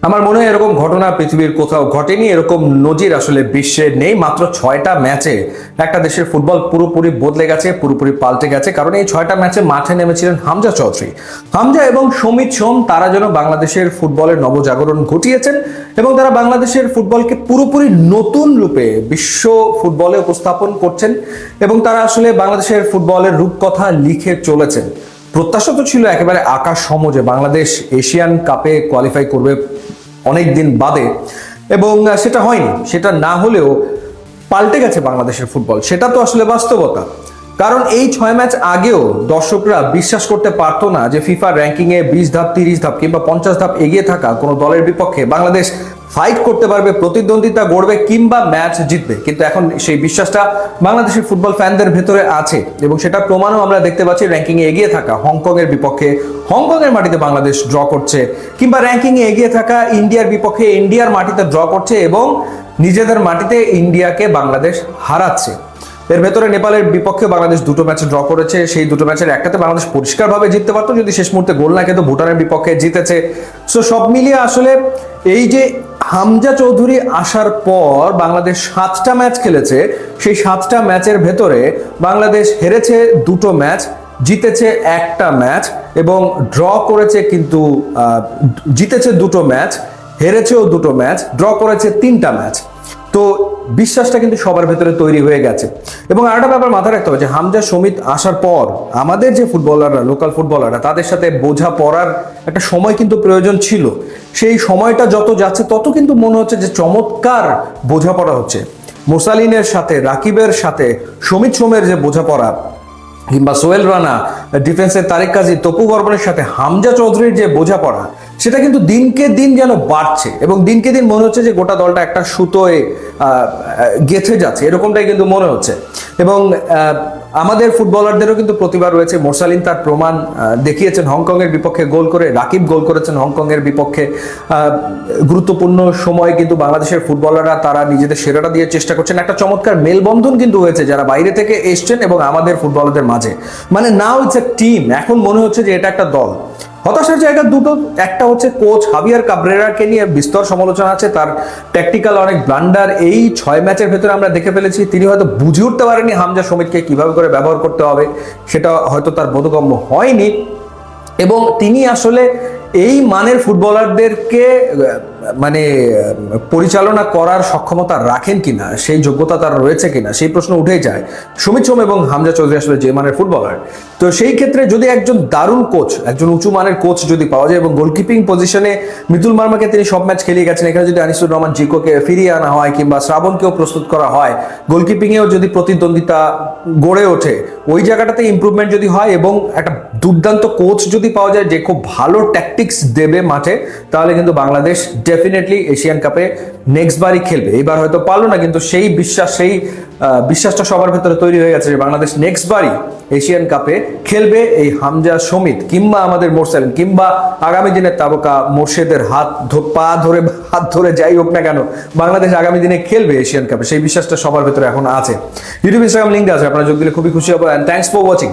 আমার মনে হয় এরকম ঘটনা পৃথিবীর কোথাও ঘটেনি, এরকম নজির আসলে বিশ্বে নেই। মাত্র 6টা ম্যাচে একটা দেশের ফুটবল পুরোপুরি বদলে গেছে, পুরোপুরি পাল্টে গেছে। কারণ এই 6টা ম্যাচে মাঠে নেমেছিলেন হামজা চৌধুরী। হামজা এবং সমিত সোম তারা যেন বাংলাদেশের ফুটবলের নবজাগরণ ঘটিয়েছেন এবং তারা বাংলাদেশের ফুটবলকে পুরোপুরি নতুন রূপে বিশ্ব ফুটবলে উপস্থাপন করছেন এবং তারা আসলে বাংলাদেশের ফুটবলের রূপকথা লিখে চলেছেন। প্রত্যাশা তো ছিল একেবারে আকাশ সম যে বাংলাদেশ এশিয়ান কাপে কোয়ালিফাই করবে অনেক দিন বাদে, এবং সেটা হয়নি। সেটা না হলেও পাল্টে গেছে বাংলাদেশের ফুটবল, সেটা তো আসলে বাস্তবতা। কারণ এই 6 ম্যাচ আগেও দর্শকরা বিশ্বাস করতে পারতো না যে ফিফা র্যাঙ্কিংয়ে 20 ধাপ 30 ধাপ কিংবা 50 ধাপ এগিয়ে থাকা কোনো দলের বিপক্ষে বাংলাদেশ ফাইট করতে পারবে, প্রতিদ্বন্দ্বিতা গড়বে কিংবা ম্যাচ জিতবে। কিন্তু এখন সেই বিশ্বাসটা বাংলাদেশের ফুটবল ফ্যানদের ভেতরে আছে এবং সেটা প্রমাণও আমরা দেখতে পাচ্ছি। র্যাঙ্কিংয়ে এগিয়ে থাকা হংকং এর বিপক্ষে হংকংয়ের মাটিতে বাংলাদেশ ড্র করছে, কিংবা র্যাঙ্কিংয়ে এগিয়ে থাকা ইন্ডিয়ার বিপক্ষে ইন্ডিয়ার মাটিতে ড্র করছে এবং নিজেদের মাটিতে ইন্ডিয়াকে বাংলাদেশ হারাচ্ছে। এর ভেতরে নেপালের বিপক্ষে বাংলাদেশ 2টো ম্যাচে ড্র করেছে, সেই 2টো ম্যাচের একটাতে বাংলাদেশ পরিষ্কারভাবে জিততে পারতো যদি শেষ মুহূর্তে গোল না খেত, ভুটানের বিপক্ষে জিতেছে। সো সব মিলিয়ে আসলে এই যে হামজা চৌধুরী আসার পর বাংলাদেশ 7টা ম্যাচ খেলেছে, সেই 7টা ম্যাচের ভেতরে বাংলাদেশ হেরেছে 2টো ম্যাচ, জিতেছে 1টা ম্যাচ এবং ড্র করেছে, কিন্তু জিতেছে 2টো ম্যাচ, হেরেছেও 2টো ম্যাচ, ড্র করেছে 3টা ম্যাচ। তো বিশ্বাসটা কিন্তু সবার ভেতরে তৈরি হয়ে গেছে। এবং আরেকটা ব্যাপার মাথায় রাখতে হবে যে হামজা সমিত আসার পর আমাদের যে ফুটবলাররা, লোকাল ফুটবলাররা, তাদের সাথে বোঝা পড়ার একটা সময় কিন্তু প্রয়োজন ছিল। সেই সময়টা যত যাচ্ছে তত কিন্তু মনে হচ্ছে যে চমৎকার বোঝাপড়া হচ্ছে। মোসালিনের সাথে, রাকিবের সাথে সমিত সোমের যে বোঝাপড়া, কিংবা সোহেল রানা, ডিফেন্সের তারিক কাজী, তপু বর্মনের সাথে হামজা চৌধুরীর যে বোঝাপড়া, সেটা কিন্তু দিনকে দিন যেন বাড়ছে এবং দিনকে দিন মনে হচ্ছে যে গোটা দলটা একটা সুতোয় গেঁথে যাচ্ছে, এরকমটাই কিন্তু মনে হচ্ছে। এবং আমাদের ফুটবলারদেরও কিন্তু প্রতিভা রয়েছে। মোরসালিন তার প্রমাণ দেখিয়েছেন হংকংয়ের বিপক্ষে গোল করে, রাকিব গোল করেছেন হংকংয়ের বিপক্ষে। গুরুত্বপূর্ণ সময় কিন্তু বাংলাদেশের ফুটবলাররা তারা নিজেদের সেরাটা দিয়ে চেষ্টা করছেন। একটা চমৎকার মেলবন্ধন কিন্তু হয়েছে যারা বাইরে থেকে এসছেন এবং আমাদের ফুটবলারদের মাঝে। মানে নাও ইটস এ টিম, এখন মনে হচ্ছে যে এটা একটা দল। হতাশার জায়গা দুটো, একটা হচ্ছে কোচ হাভিয়ার কাবরেরাকে নিয়ে বিস্তর সমালোচনা আছে, তার ট্যাকটিক্যাল অনেক ব্লান্ডার এই 6 ম্যাচের ভেতরে আমরা দেখে ফেলেছি। তিনি হয়তো বুঝে উঠতে পারেননি হামজা সমিতকে কিভাবে করে ব্যবহার করতে হবে, সেটা হয়তো তার বোধগম্য হয়নি। এবং তিনি আসলে এই মানের ফুটবলারদেরকে মানে পরিচালনা করার সক্ষমতা রাখেন কিনা, সেই যোগ্যতা তার রয়েছে কিনা, সেই প্রশ্ন উঠেই যায়। সমিত সোম এবং হামজা চৌধুরী আসলে যে মানের ফুটবলার, তো সেই ক্ষেত্রে যদি একজন দারুণ কোচ, একজন উঁচু মানের কোচ যদি পাওয়া যায় এবং গোলকিপিং পজিশনে মিতুল মার্মাকে তিনি সব ম্যাচ খেলিয়ে গেছেন, এখানে যদি আনিসুর রহমান জিকোকে ফিরিয়ে আনা হয় কিংবা শ্রাবণকেও প্রস্তুত করা হয়, গোলকিপিংয়েও যদি প্রতিদ্বন্দ্বিতা গড়ে ওঠে, ওই জায়গাটাতে ইমপ্রুভমেন্ট যদি হয় এবং একটা দুর্দান্ত কোচ যদি পাওয়া যায় যে খুব ভালো ট্যাকটিক্স দেবে মাঠে, তাহলে কিন্তু বাংলাদেশ ডেফিনেটলি এশিয়ান কাপে নেক্সট বারই খেলবে। এবার হয়তো পারলো না, কিন্তু সেই বিশ্বাসটা সবার ভেতরে তৈরি হয়ে গেছে যে বাংলাদেশ নেক্সট বারই এশিয়ান কাপে খেলবে। এই হামজা সমিত কিংবা আমাদের মোরসালিন কিংবা আগামী দিনের তারকা মোর্শেদের হাত ধরে যাই হোক না কেন, বাংলাদেশ আগামী দিনে খেলবে এশিয়ান কাপে, সেই বিশ্বাসটা সবার ভেতরে এখন আছে। ইউটিউব, ইনস্টাগ্রাম লিঙ্ক আছে, আপনারা যোগ দিলে খুবই খুশি হবো। And thanks for watching.